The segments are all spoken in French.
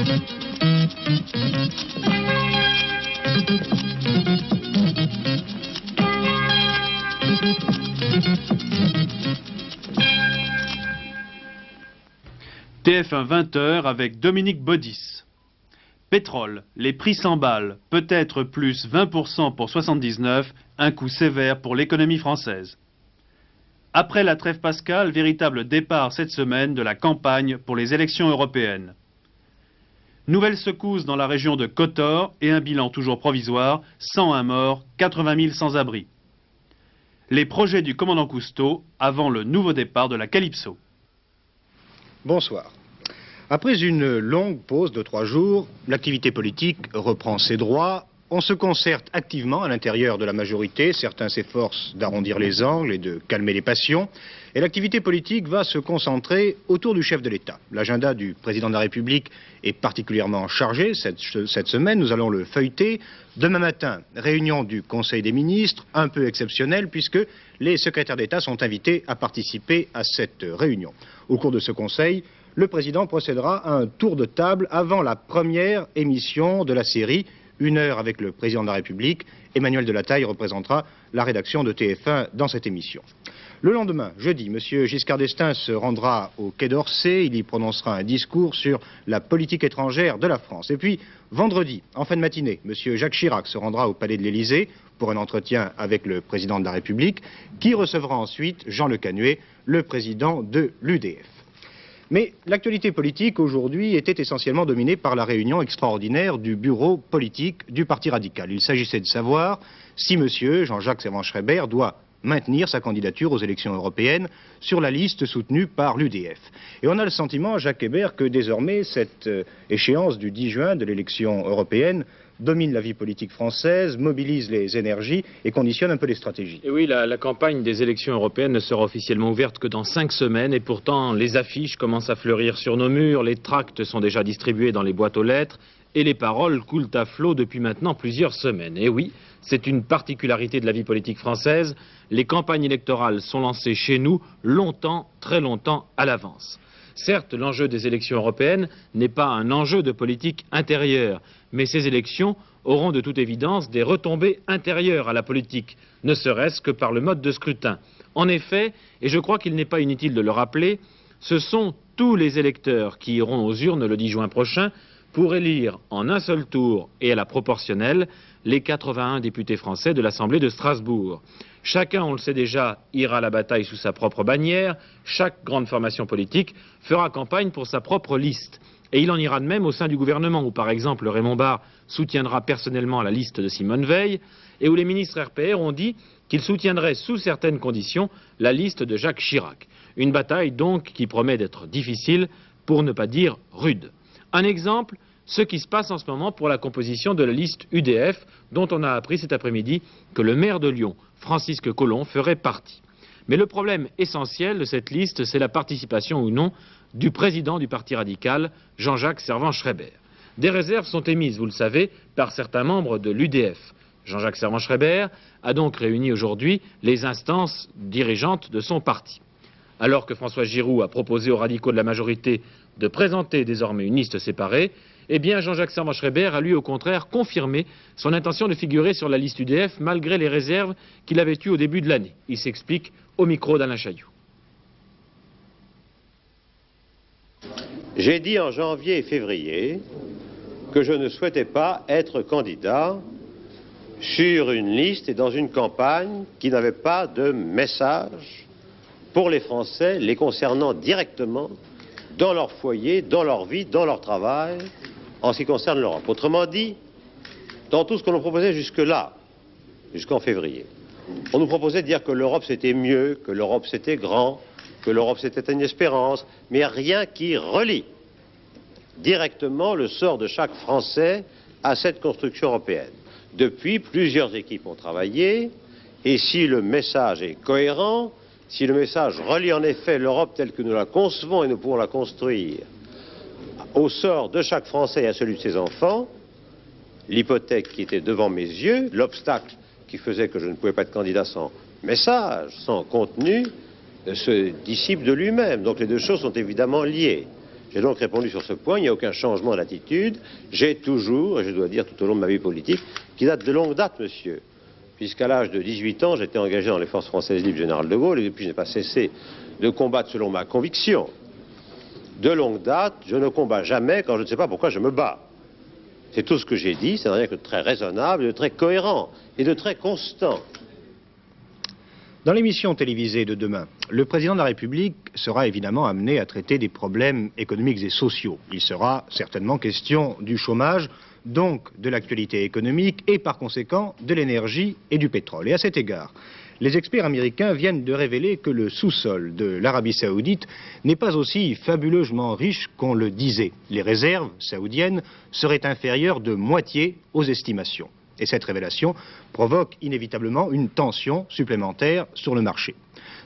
TF1 20h avec Dominique Baudis. Pétrole, les prix s'emballent, peut-être plus 20% pour 79, un coup sévère pour l'économie française. Après la trêve pascale, véritable départ cette semaine de la campagne pour les élections européennes. Nouvelle secousse dans la région de Kotor et un bilan toujours provisoire, 101 morts, 80 000 sans-abri. Les projets du commandant Cousteau avant le nouveau départ de la Calypso. Bonsoir. Après une longue pause de 3 jours, l'activité politique reprend ses droits. On se concerte activement à l'intérieur de la majorité. Certains s'efforcent d'arrondir les angles et de calmer les passions. Et l'activité politique va se concentrer autour du chef de l'État. L'agenda du président de la République est particulièrement chargé cette semaine. Nous allons le feuilleter. Demain matin, réunion du Conseil des ministres, un peu exceptionnelle puisque les secrétaires d'État sont invités à participer à cette réunion. Au cours de ce Conseil, le président procédera à un tour de table avant la première émission de la série 1 heure avec le président de la République. Emmanuel Delataille représentera la rédaction de TF1 dans cette émission. Le lendemain, jeudi, M. Giscard d'Estaing se rendra au Quai d'Orsay. Il y prononcera un discours sur la politique étrangère de la France. Et puis, vendredi, en fin de matinée, M. Jacques Chirac se rendra au Palais de l'Élysée pour un entretien avec le président de la République, qui recevra ensuite Jean Le Canuet, le président de l'UDF. Mais l'actualité politique aujourd'hui était essentiellement dominée par la réunion extraordinaire du bureau politique du Parti radical. Il s'agissait de savoir si M. Jean-Jacques Servan-Schreiber doit maintenir sa candidature aux élections européennes sur la liste soutenue par l'UDF. Et on a le sentiment, Jacques Hébert, que désormais cette échéance du 10 juin de l'élection européenne domine la vie politique française, mobilise les énergies et conditionne un peu les stratégies. Et oui, la campagne des élections européennes ne sera officiellement ouverte que dans 5 semaines et pourtant les affiches commencent à fleurir sur nos murs, les tracts sont déjà distribués dans les boîtes aux lettres et les paroles coulent à flot depuis maintenant plusieurs semaines. Et oui, c'est une particularité de la vie politique française, les campagnes électorales sont lancées chez nous longtemps, très longtemps à l'avance. Certes, l'enjeu des élections européennes n'est pas un enjeu de politique intérieure, mais ces élections auront de toute évidence des retombées intérieures à la politique, ne serait-ce que par le mode de scrutin. En effet, et je crois qu'il n'est pas inutile de le rappeler, ce sont tous les électeurs qui iront aux urnes le 10 juin prochain pour élire en un seul tour et à la proportionnelle les 81 députés français de l'Assemblée de Strasbourg. Chacun, on le sait déjà, ira à la bataille sous sa propre bannière. Chaque grande formation politique fera campagne pour sa propre liste. Et il en ira de même au sein du gouvernement, où par exemple Raymond Barre soutiendra personnellement la liste de Simone Veil, et où les ministres RPR ont dit qu'ils soutiendraient sous certaines conditions la liste de Jacques Chirac. Une bataille donc qui promet d'être difficile, pour ne pas dire rude. Un exemple, ce qui se passe en ce moment pour la composition de la liste UDF, dont on a appris cet après-midi que le maire de Lyon, Francisque Collomb, ferait partie. Mais le problème essentiel de cette liste, c'est la participation ou non du président du Parti radical, Jean-Jacques Servan-Schreiber. Des réserves sont émises, vous le savez, par certains membres de l'UDF. Jean-Jacques Servan-Schreiber a donc réuni aujourd'hui les instances dirigeantes de son parti. Alors que François Giroud a proposé aux radicaux de la majorité de présenter désormais une liste séparée, eh bien Jean-Jacques Servan-Schreiber a lui au contraire confirmé son intention de figurer sur la liste UDF malgré les réserves qu'il avait eues au début de l'année. Il s'explique au micro d'Alain Chailloux. J'ai dit en janvier et février que je ne souhaitais pas être candidat sur une liste et dans une campagne qui n'avait pas de message pour les Français, les concernant directement dans leur foyer, dans leur vie, dans leur travail, en ce qui concerne l'Europe. Autrement dit, dans tout ce que l'on proposait jusque-là, jusqu'en février, on nous proposait de dire que l'Europe c'était mieux, que l'Europe c'était grand, que l'Europe c'était une espérance, mais rien qui relie directement le sort de chaque Français à cette construction européenne. Depuis, plusieurs équipes ont travaillé, et si le message est cohérent, si le message relie en effet l'Europe telle que nous la concevons et nous pouvons la construire au sort de chaque Français et à celui de ses enfants, l'hypothèque qui était devant mes yeux, l'obstacle qui faisait que je ne pouvais pas être candidat sans message, sans contenu, se dissipe de lui-même. Donc les deux choses sont évidemment liées. J'ai donc répondu sur ce point, il n'y a aucun changement d'attitude. J'ai toujours, et je dois dire tout au long de ma vie politique, qui date de longue date, monsieur, puisqu'à l'âge de 18 ans, j'étais engagé dans les forces françaises libres général de Gaulle, et depuis je n'ai pas cessé de combattre selon ma conviction. De longue date, je ne combats jamais quand je ne sais pas pourquoi je me bats. C'est tout ce que j'ai dit, c'est rien que de très raisonnable, de très cohérent et de très constant. Dans l'émission télévisée de demain, le président de la République sera évidemment amené à traiter des problèmes économiques et sociaux. Il sera certainement question du chômage, donc de l'actualité économique et par conséquent de l'énergie et du pétrole. Et à cet égard, les experts américains viennent de révéler que le sous-sol de l'Arabie saoudite n'est pas aussi fabuleusement riche qu'on le disait. Les réserves saoudiennes seraient inférieures de moitié aux estimations. Et cette révélation provoque inévitablement une tension supplémentaire sur le marché.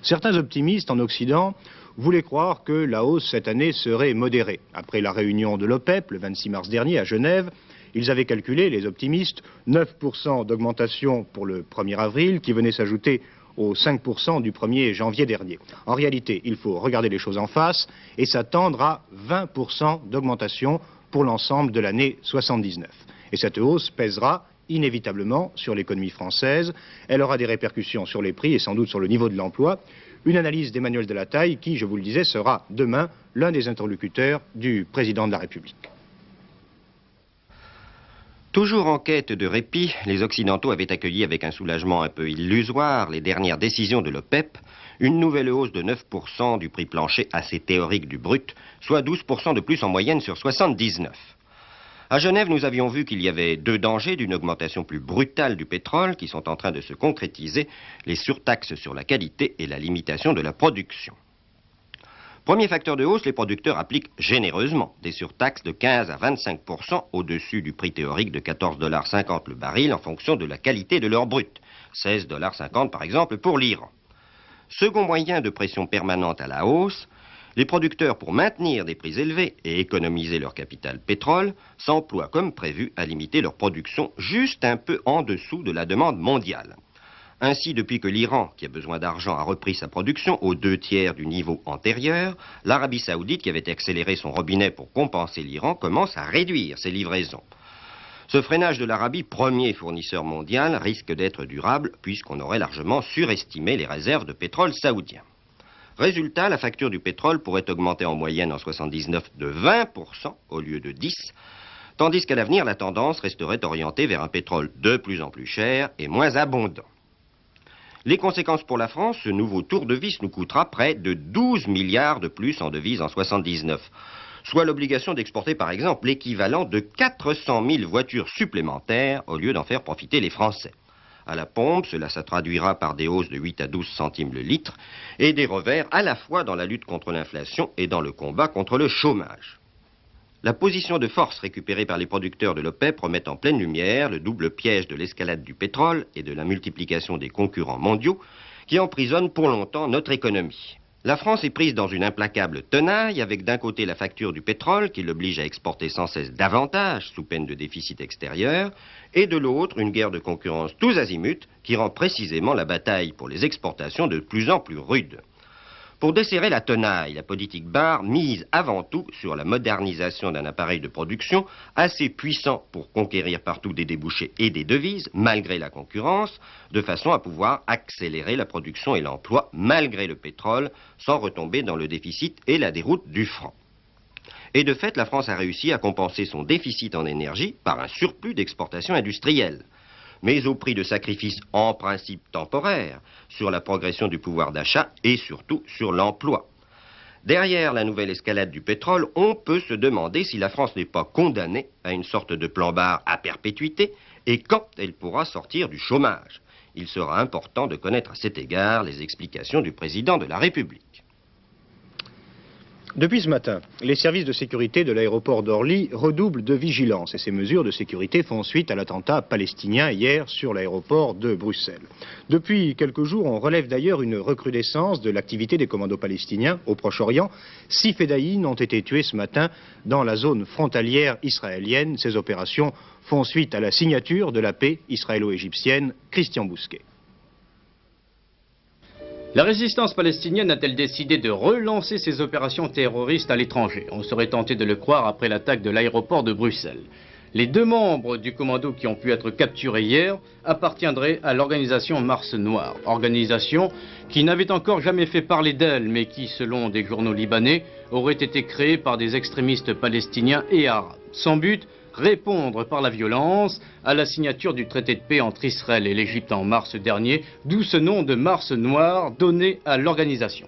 Certains optimistes en Occident voulaient croire que la hausse cette année serait modérée. Après la réunion de l'OPEP, le 26 mars dernier à Genève, ils avaient calculé, les optimistes, 9% d'augmentation pour le 1er avril, qui venait s'ajouter aux 5% du 1er janvier dernier. En réalité, il faut regarder les choses en face et s'attendre à 20% d'augmentation pour l'ensemble de l'année 79. Et cette hausse pèsera inévitablement sur l'économie française. Elle aura des répercussions sur les prix et sans doute sur le niveau de l'emploi. Une analyse d'Emmanuel Delataille qui, je vous le disais, sera demain l'un des interlocuteurs du président de la République. Toujours en quête de répit, les Occidentaux avaient accueilli avec un soulagement un peu illusoire les dernières décisions de l'OPEP, une nouvelle hausse de 9% du prix plancher assez théorique du brut, soit 12% de plus en moyenne sur 79. À Genève, nous avions vu qu'il y avait deux dangers d'une augmentation plus brutale du pétrole qui sont en train de se concrétiser, les surtaxes sur la qualité et la limitation de la production. Premier facteur de hausse, les producteurs appliquent généreusement des surtaxes de 15 à 25% au-dessus du prix théorique de 14,50 $ le baril en fonction de la qualité de leur brut, 16,50 $ par exemple pour l'Iran. Second moyen de pression permanente à la hausse, les producteurs, pour maintenir des prix élevés et économiser leur capital pétrole, s'emploient comme prévu à limiter leur production juste un peu en dessous de la demande mondiale. Ainsi, depuis que l'Iran, qui a besoin d'argent, a repris sa production aux 2/3 du niveau antérieur, l'Arabie saoudite, qui avait accéléré son robinet pour compenser l'Iran, commence à réduire ses livraisons. Ce freinage de l'Arabie, premier fournisseur mondial, risque d'être durable puisqu'on aurait largement surestimé les réserves de pétrole saoudien. Résultat, la facture du pétrole pourrait augmenter en moyenne en 79 de 20% au lieu de 10%, tandis qu'à l'avenir, la tendance resterait orientée vers un pétrole de plus en plus cher et moins abondant. Les conséquences pour la France, ce nouveau tour de vis nous coûtera près de 12 milliards de plus en devises en 79, soit l'obligation d'exporter par exemple l'équivalent de 400 000 voitures supplémentaires au lieu d'en faire profiter les Français. À la pompe, cela se traduira par des hausses de 8 à 12 centimes le litre et des revers à la fois dans la lutte contre l'inflation et dans le combat contre le chômage. La position de force récupérée par les producteurs de l'OPEP remet en pleine lumière le double piège de l'escalade du pétrole et de la multiplication des concurrents mondiaux qui emprisonnent pour longtemps notre économie. La France est prise dans une implacable tenaille avec d'un côté la facture du pétrole qui l'oblige à exporter sans cesse davantage sous peine de déficit extérieur et de l'autre une guerre de concurrence tous azimuts qui rend précisément la bataille pour les exportations de plus en plus rude. Pour desserrer la tenaille, la politique Barre mise avant tout sur la modernisation d'un appareil de production assez puissant pour conquérir partout des débouchés et des devises, malgré la concurrence, de façon à pouvoir accélérer la production et l'emploi, malgré le pétrole, sans retomber dans le déficit et la déroute du franc. Et de fait, la France a réussi à compenser son déficit en énergie par un surplus d'exportation industrielle, mais au prix de sacrifices en principe temporaires sur la progression du pouvoir d'achat et surtout sur l'emploi. Derrière la nouvelle escalade du pétrole, on peut se demander si la France n'est pas condamnée à une sorte de plan Barre à perpétuité et quand elle pourra sortir du chômage. Il sera important de connaître à cet égard les explications du président de la République. Depuis ce matin, les services de sécurité de l'aéroport d'Orly redoublent de vigilance et ces mesures de sécurité font suite à l'attentat palestinien hier sur l'aéroport de Bruxelles. Depuis quelques jours, on relève d'ailleurs une recrudescence de l'activité des commandos palestiniens au Proche-Orient. 6 fédayines ont été tués ce matin dans la zone frontalière israélienne. Ces opérations font suite à la signature de la paix israélo-égyptienne. Christian Bousquet. La résistance palestinienne a-t-elle décidé de relancer ses opérations terroristes à l'étranger? On serait tenté de le croire après l'attaque de l'aéroport de Bruxelles. Les 2 membres du commando qui ont pu être capturés hier appartiendraient à l'organisation Mars Noir, organisation qui n'avait encore jamais fait parler d'elle, mais qui, selon des journaux libanais, aurait été créée par des extrémistes palestiniens et arabes. Son but, répondre par la violence à la signature du traité de paix entre Israël et l'Égypte en mars dernier, d'où ce nom de Mars Noir donné à l'organisation.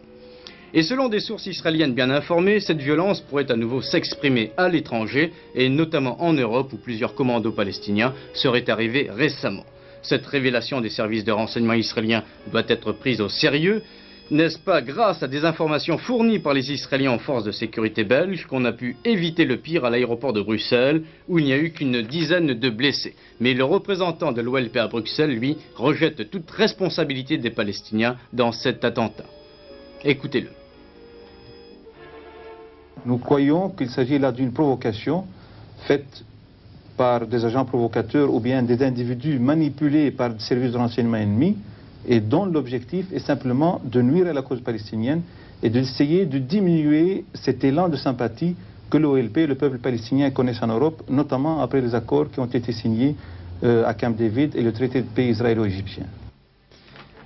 Et selon des sources israéliennes bien informées, cette violence pourrait à nouveau s'exprimer à l'étranger, et notamment en Europe où plusieurs commandos palestiniens seraient arrivés récemment. Cette révélation des services de renseignement israéliens doit être prise au sérieux. N'est-ce pas grâce à des informations fournies par les Israéliens aux forces de sécurité belges qu'on a pu éviter le pire à l'aéroport de Bruxelles, où il n'y a eu qu'une dizaine de blessés. Mais le représentant de l'OLP à Bruxelles, lui, rejette toute responsabilité des Palestiniens dans cet attentat. Écoutez-le. Nous croyons qu'il s'agit là d'une provocation faite par des agents provocateurs ou bien des individus manipulés par des services de renseignement ennemis, et dont l'objectif est simplement de nuire à la cause palestinienne et d'essayer de diminuer cet élan de sympathie que l'OLP et le peuple palestinien connaissent en Europe, notamment après les accords qui ont été signés à Camp David et le traité de paix israélo-égyptien.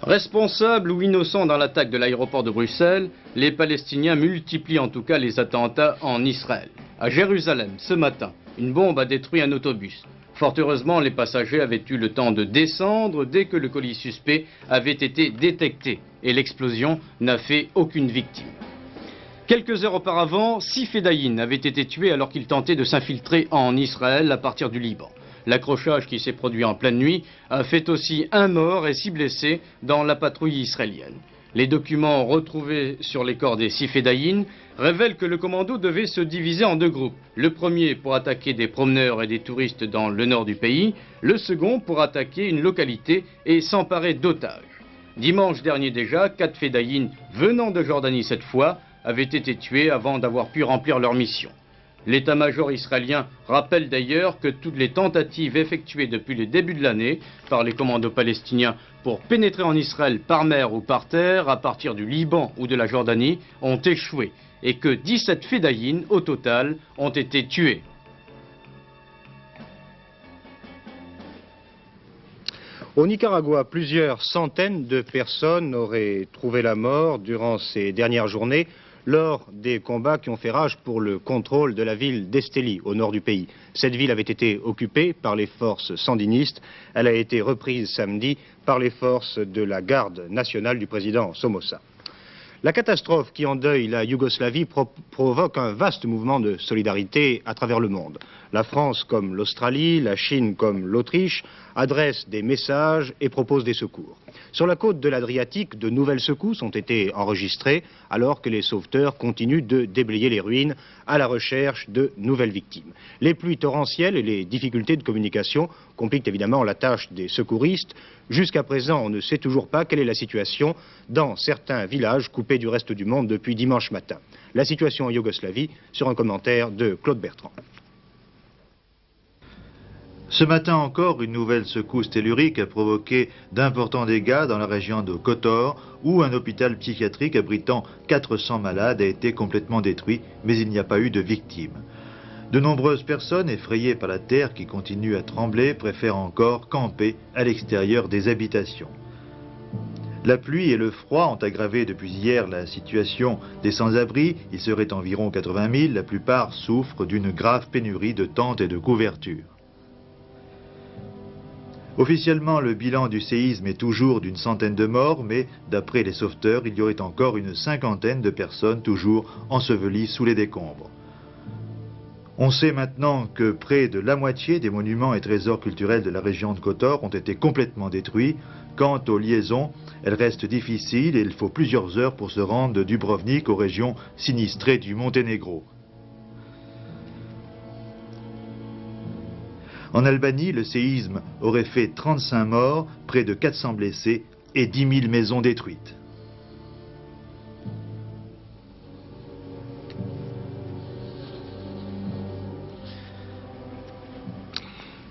Responsables ou innocents dans l'attaque de l'aéroport de Bruxelles, les Palestiniens multiplient en tout cas les attentats en Israël. À Jérusalem, ce matin, une bombe a détruit un autobus. Fort heureusement, les passagers avaient eu le temps de descendre dès que le colis suspect avait été détecté et l'explosion n'a fait aucune victime. Quelques heures auparavant, 6 Fedayines avaient été tués alors qu'ils tentaient de s'infiltrer en Israël à partir du Liban. L'accrochage qui s'est produit en pleine nuit a fait aussi 1 mort et 6 blessés dans la patrouille israélienne. Les documents retrouvés sur les corps des 6 Fedayines révèlent que le commando devait se diviser en 2 groupes. Le premier pour attaquer des promeneurs et des touristes dans le nord du pays, le second pour attaquer une localité et s'emparer d'otages. Dimanche dernier déjà, 4 Fedayines venant de Jordanie cette fois avaient été tués avant d'avoir pu remplir leur mission. L'état-major israélien rappelle d'ailleurs que toutes les tentatives effectuées depuis le début de l'année par les commandos palestiniens pour pénétrer en Israël par mer ou par terre, à partir du Liban ou de la Jordanie, ont échoué et que 17 Fedayines au total ont été tués. Au Nicaragua, plusieurs centaines de personnes auraient trouvé la mort durant ces dernières journées lors des combats qui ont fait rage pour le contrôle de la ville d'Esteli, au nord du pays. Cette ville avait été occupée par les forces sandinistes. Elle a été reprise samedi par les forces de la garde nationale du président Somoza. La catastrophe qui endeuille la Yougoslavie provoque un vaste mouvement de solidarité à travers le monde. La France, comme l'Australie, la Chine, comme l'Autriche, adressent des messages et proposent des secours. Sur la côte de l'Adriatique, de nouvelles secousses ont été enregistrées alors que les sauveteurs continuent de déblayer les ruines à la recherche de nouvelles victimes. Les pluies torrentielles et les difficultés de communication compliquent évidemment la tâche des secouristes. Jusqu'à présent, on ne sait toujours pas quelle est la situation dans certains villages coupés du reste du monde depuis dimanche matin. La situation en Yougoslavie sur un commentaire de Claude Bertrand. Ce matin encore, une nouvelle secousse tellurique a provoqué d'importants dégâts dans la région de Kotor, où un hôpital psychiatrique abritant 400 malades a été complètement détruit, mais il n'y a pas eu de victimes. De nombreuses personnes, effrayées par la terre qui continue à trembler, préfèrent encore camper à l'extérieur des habitations. La pluie et le froid ont aggravé depuis hier la situation des sans-abri. Il serait environ 80 000. La plupart souffrent d'une grave pénurie de tentes et de couvertures. Officiellement, le bilan du séisme est toujours d'une centaine de morts, mais d'après les sauveteurs, il y aurait encore une 50aine de personnes toujours ensevelies sous les décombres. On sait maintenant que près de la moitié des monuments et trésors culturels de la région de Kotor ont été complètement détruits. Quant aux liaisons, elles restent difficiles et il faut plusieurs heures pour se rendre de Dubrovnik aux régions sinistrées du Monténégro. En Albanie, le séisme aurait fait 35 morts, près de 400 blessés et 10 000 maisons détruites.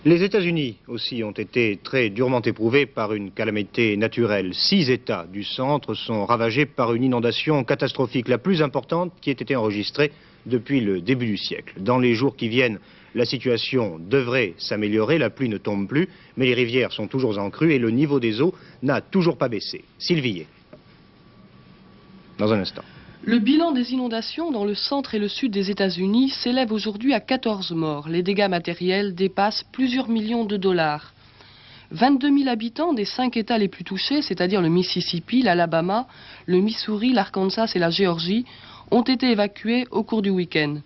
Les États-Unis aussi ont été très durement éprouvés par une calamité naturelle. 6 États du centre sont ravagés par une inondation catastrophique, la plus importante qui ait été enregistrée depuis le début du siècle. Dans les jours qui viennent, la situation devrait s'améliorer, la pluie ne tombe plus, mais les rivières sont toujours en crue et le niveau des eaux n'a toujours pas baissé. Sylvie, dans un instant. Le bilan des inondations dans le centre et le sud des États-Unis s'élève aujourd'hui à 14 morts. Les dégâts matériels dépassent plusieurs millions de dollars. 22 000 habitants des 5 États les plus touchés, c'est-à-dire le Mississippi, l'Alabama, le Missouri, l'Arkansas et la Géorgie, ont été évacués au cours du week-end.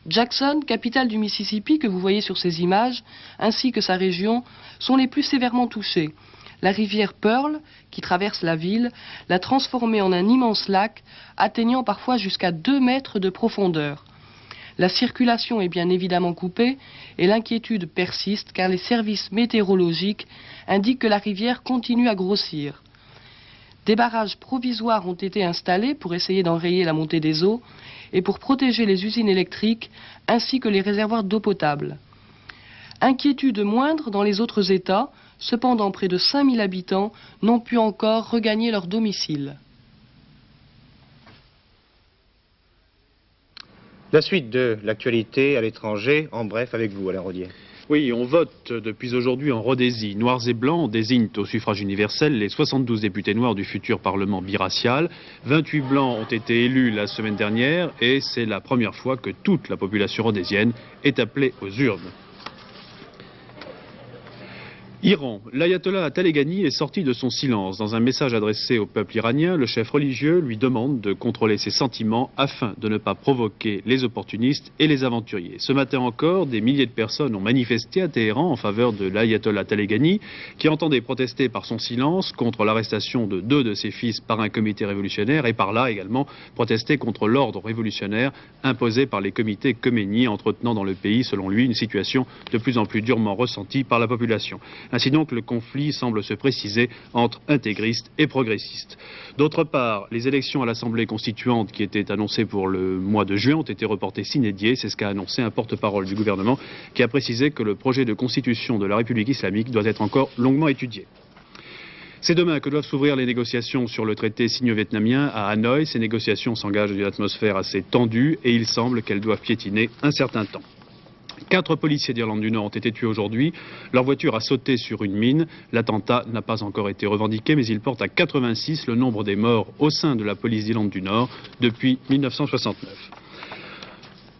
Jackson, capitale du Mississippi que vous voyez sur ces images, ainsi que sa région, sont les plus sévèrement touchés. La rivière Pearl, qui traverse la ville, l'a transformée en un immense lac, atteignant parfois jusqu'à 2 mètres de profondeur. La circulation est bien évidemment coupée et l'inquiétude persiste car les services météorologiques indiquent que la rivière continue à grossir. Des barrages provisoires ont été installés pour essayer d'enrayer la montée des eaux et pour protéger les usines électriques ainsi que les réservoirs d'eau potable. Inquiétude moindre dans les autres États. Cependant, près de 5000 habitants n'ont pu encore regagner leur domicile. La suite de l'actualité à l'étranger, en bref, avec vous, Alain Rodier. Oui, on vote depuis aujourd'hui en Rhodésie. Noirs et blancs désignent au suffrage universel les 72 députés noirs du futur Parlement biracial. 28 blancs ont été élus la semaine dernière et c'est la première fois que toute la population rhodésienne est appelée aux urnes. Iran. L'ayatollah Taleghani est sorti de son silence. Dans un message adressé au peuple iranien, le chef religieux lui demande de contrôler ses sentiments afin de ne pas provoquer les opportunistes et les aventuriers. Ce matin encore, des milliers de personnes ont manifesté à Téhéran en faveur de l'ayatollah Taleghani, qui entendait protester par son silence contre l'arrestation de 2 de ses fils par un comité révolutionnaire et par là également protester contre l'ordre révolutionnaire imposé par les comités Khomeini, entretenant dans le pays, selon lui, une situation de plus en plus durement ressentie par la population. Ainsi donc, le conflit semble se préciser entre intégristes et progressistes. D'autre part, les élections à l'Assemblée constituante qui étaient annoncées pour le mois de juin ont été reportées sine die. C'est ce qu'a annoncé un porte-parole du gouvernement qui a précisé que le projet de constitution de la République islamique doit être encore longuement étudié. C'est demain que doivent s'ouvrir les négociations sur le traité sino-vietnamien à Hanoï. Ces négociations s'engagent dans une atmosphère assez tendue et il semble qu'elles doivent piétiner un certain temps. 4 policiers d'Irlande du Nord ont été tués aujourd'hui. Leur voiture a sauté sur une mine. L'attentat n'a pas encore été revendiqué, mais il porte à 86 le nombre des morts au sein de la police d'Irlande du Nord depuis 1969.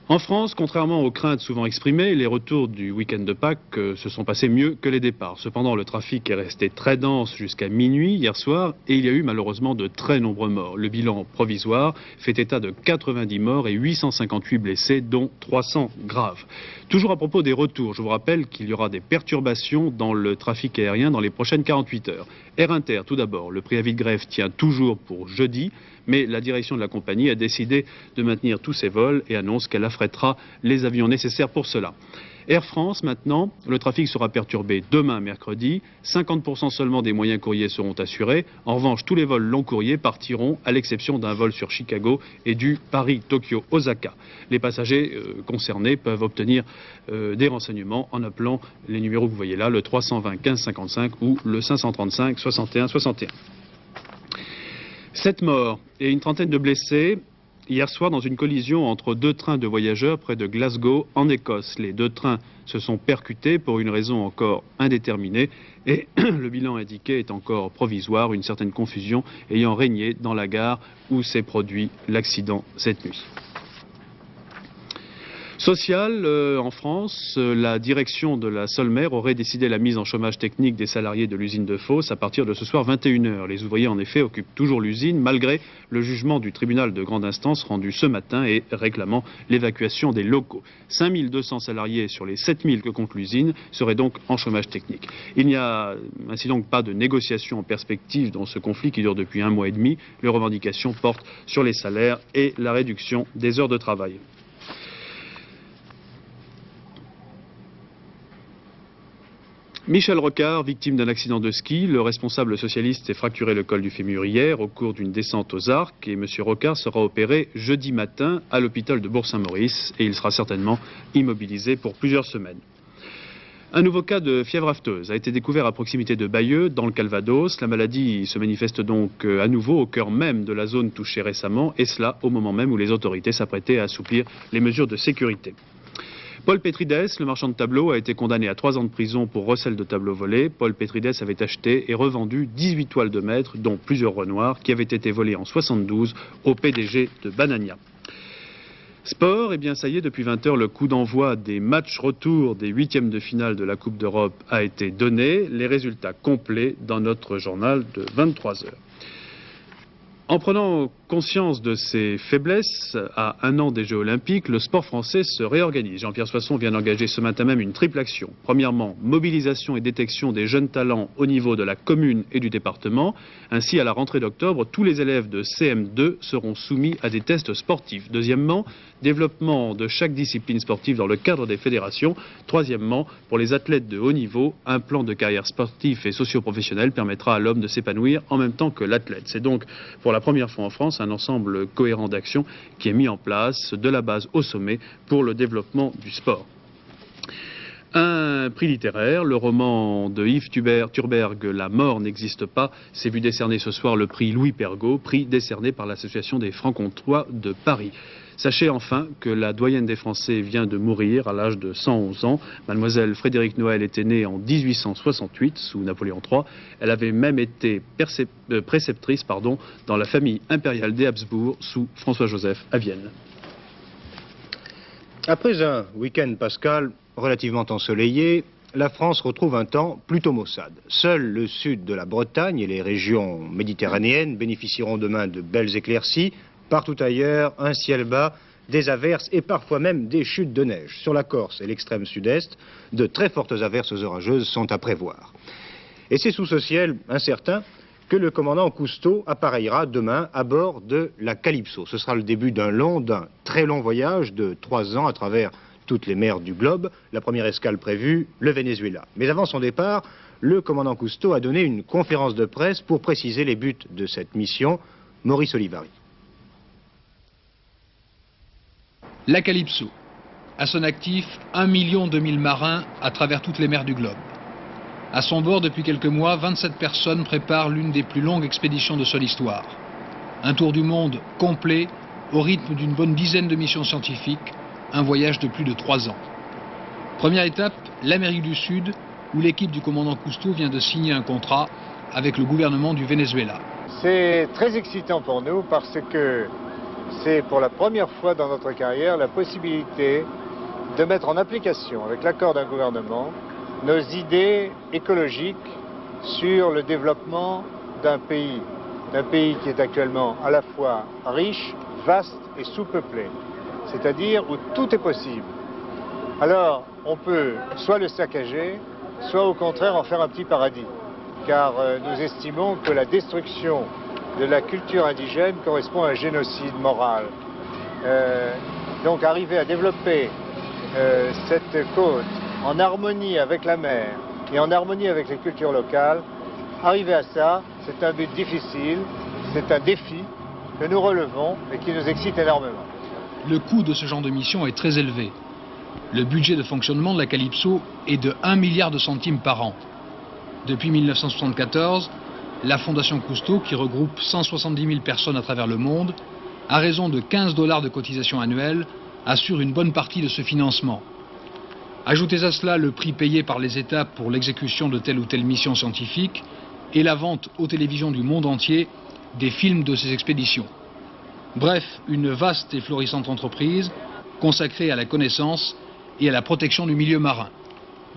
En France, contrairement aux craintes souvent exprimées, les retours du week-end de Pâques se sont passés mieux que les départs. Cependant, le trafic est resté très dense jusqu'à minuit hier soir et il y a eu malheureusement de très nombreux morts. Le bilan provisoire fait état de 90 morts et 858 blessés, dont 300 graves. Toujours à propos des retours, je vous rappelle qu'il y aura des perturbations dans le trafic aérien dans les prochaines 48 heures. Air Inter, tout d'abord, le préavis de grève tient toujours pour jeudi, mais la direction de la compagnie a décidé de maintenir tous ses vols et annonce qu'elle affrètera les avions nécessaires pour cela. Air France, maintenant, le trafic sera perturbé demain, mercredi. 50% seulement des moyens courriers seront assurés. En revanche, tous les vols long courriers partiront, à l'exception d'un vol sur Chicago et du Paris-Tokyo-Osaka. Les passagers concernés peuvent obtenir des renseignements en appelant les numéros que vous voyez là, le 320 15 55 ou le 535 61 61. 7 morts et une trentaine de blessés hier soir dans une collision entre 2 trains de voyageurs près de Glasgow en Écosse. Les 2 trains se sont percutés pour une raison encore indéterminée et le bilan indiqué est encore provisoire, une certaine confusion ayant régné dans la gare où s'est produit l'accident cette nuit. Social, en France, la direction de la Solmer aurait décidé la mise en chômage technique des salariés de l'usine de Fos à partir de ce soir 21h. Les ouvriers, en effet, occupent toujours l'usine, malgré le jugement du tribunal de grande instance rendu ce matin et réclamant l'évacuation des locaux. 5200 salariés sur les 7000 que compte l'usine seraient donc en chômage technique. Il n'y a ainsi donc pas de négociation en perspective dans ce conflit qui dure depuis 1 mois et demi. Les revendications portent sur les salaires et la réduction des heures de travail. Michel Rocard, victime d'un accident de ski, le responsable socialiste s'est fracturé le col du fémur hier au cours d'une descente aux Arcs et M. Rocard sera opéré jeudi matin à l'hôpital de Bourg-Saint-Maurice et il sera certainement immobilisé pour plusieurs semaines. Un nouveau cas de fièvre afteuse a été découvert à proximité de Bayeux, dans le Calvados. La maladie se manifeste donc à nouveau au cœur même de la zone touchée récemment, et cela au moment même où les autorités s'apprêtaient à assouplir les mesures de sécurité. Paul Pétrides, le marchand de tableaux, a été condamné à 3 ans de prison pour recel de tableaux volés. Paul Pétrides avait acheté et revendu 18 toiles de maître, dont plusieurs Renoirs, qui avaient été volées en 72 au PDG de Banania. Sport, eh bien ça y est, depuis 20 h, le coup d'envoi des matchs retour des 8e de finale de la Coupe d'Europe a été donné. Les résultats complets dans notre journal de 23 h. En prenant conscience de ses faiblesses, à 1 an des Jeux Olympiques, le sport français se réorganise. Jean-Pierre Soisson vient d'engager ce matin même une triple action. Premièrement, mobilisation et détection des jeunes talents au niveau de la commune et du département. Ainsi, à la rentrée d'octobre, tous les élèves de CM2 seront soumis à des tests sportifs. Deuxièmement, développement de chaque discipline sportive dans le cadre des fédérations. Troisièmement, pour les athlètes de haut niveau, un plan de carrière sportif et socio-professionnel permettra à l'homme de s'épanouir en même temps que l'athlète. C'est donc pour la première fois en France un ensemble cohérent d'actions qui est mis en place de la base au sommet pour le développement du sport. Un prix littéraire, le roman de Yves Thurberg, La mort n'existe pas, s'est vu décerner ce soir le prix Louis Pergaud, prix décerné par l'Association des Francs-Comtois de Paris. Sachez enfin que la doyenne des Français vient de mourir à l'âge de 111 ans. Mademoiselle Frédérique Noël était née en 1868 sous Napoléon III. Elle avait même été préceptrice dans la famille impériale des Habsbourg sous François-Joseph à Vienne. Après un week-end pascal relativement ensoleillé, la France retrouve un temps plutôt maussade. Seul le sud de la Bretagne et les régions méditerranéennes bénéficieront demain de belles éclaircies. Partout ailleurs, un ciel bas, des averses et parfois même des chutes de neige. Sur la Corse et l'extrême sud-est, de très fortes averses orageuses sont à prévoir. Et c'est sous ce ciel incertain que le commandant Cousteau appareillera demain à bord de la Calypso. Ce sera le début d'un très long voyage de 3 ans à travers toutes les mers du globe. La première escale prévue, le Venezuela. Mais avant son départ, le commandant Cousteau a donné une conférence de presse pour préciser les buts de cette mission. Maurice Olivari. La Calypso. À son actif, 1 200 000 marins à travers toutes les mers du globe. À son bord, depuis quelques mois, 27 personnes préparent l'une des plus longues expéditions de son histoire. Un tour du monde complet, au rythme d'une bonne dizaine de missions scientifiques, un voyage de plus de 3 ans. Première étape, l'Amérique du Sud, où l'équipe du commandant Cousteau vient de signer un contrat avec le gouvernement du Venezuela. C'est très excitant pour nous parce que c'est pour la première fois dans notre carrière la possibilité de mettre en application, avec l'accord d'un gouvernement, nos idées écologiques sur le développement d'un pays qui est actuellement à la fois riche, vaste et sous-peuplé, c'est-à-dire où tout est possible. Alors, on peut soit le saccager, soit au contraire en faire un petit paradis, car nous estimons que la destruction de la culture indigène correspond à un génocide moral. Donc arriver à développer cette côte en harmonie avec la mer et en harmonie avec les cultures locales, arriver à ça, c'est un but difficile, c'est un défi que nous relevons et qui nous excite énormément. Le coût de ce genre de mission est très élevé. Le budget de fonctionnement de la Calypso est de 1 milliard de centimes par an. Depuis 1974, la Fondation Cousteau, qui regroupe 170 000 personnes à travers le monde, à raison de 15 $ de cotisation annuelle, assure une bonne partie de ce financement. Ajoutez à cela le prix payé par les États pour l'exécution de telle ou telle mission scientifique et la vente aux télévisions du monde entier des films de ces expéditions. Bref, une vaste et florissante entreprise consacrée à la connaissance et à la protection du milieu marin.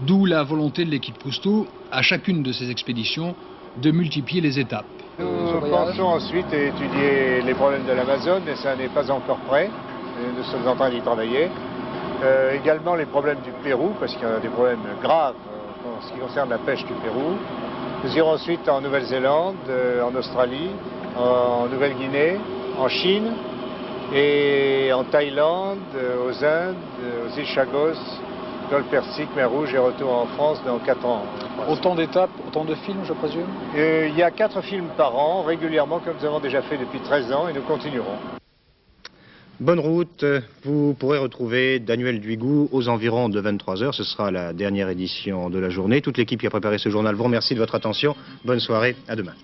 D'où la volonté de l'équipe Cousteau, à chacune de ces expéditions, de multiplier les étapes. Nous pensons ensuite étudier les problèmes de l'Amazone, mais ça n'est pas encore prêt. Nous sommes en train d'y travailler. Également les problèmes du Pérou, parce qu'il y a des problèmes graves en ce qui concerne la pêche du Pérou. Nous irons ensuite en Nouvelle-Zélande, en Australie, en Nouvelle-Guinée, en Chine et en Thaïlande, aux Indes, aux îles Chagos, dans le Persique, mer Rouge et retour en France dans 4 ans. Autant d'étapes, autant de films, je présume? Il y a 4 films par an, régulièrement, comme nous avons déjà fait depuis 13 ans, et nous continuerons. Bonne route. Vous pourrez retrouver Daniel Duigou aux environs de 23h. Ce sera la dernière édition de la journée. Toute l'équipe qui a préparé ce journal vous remercie de votre attention. Bonne soirée. À demain.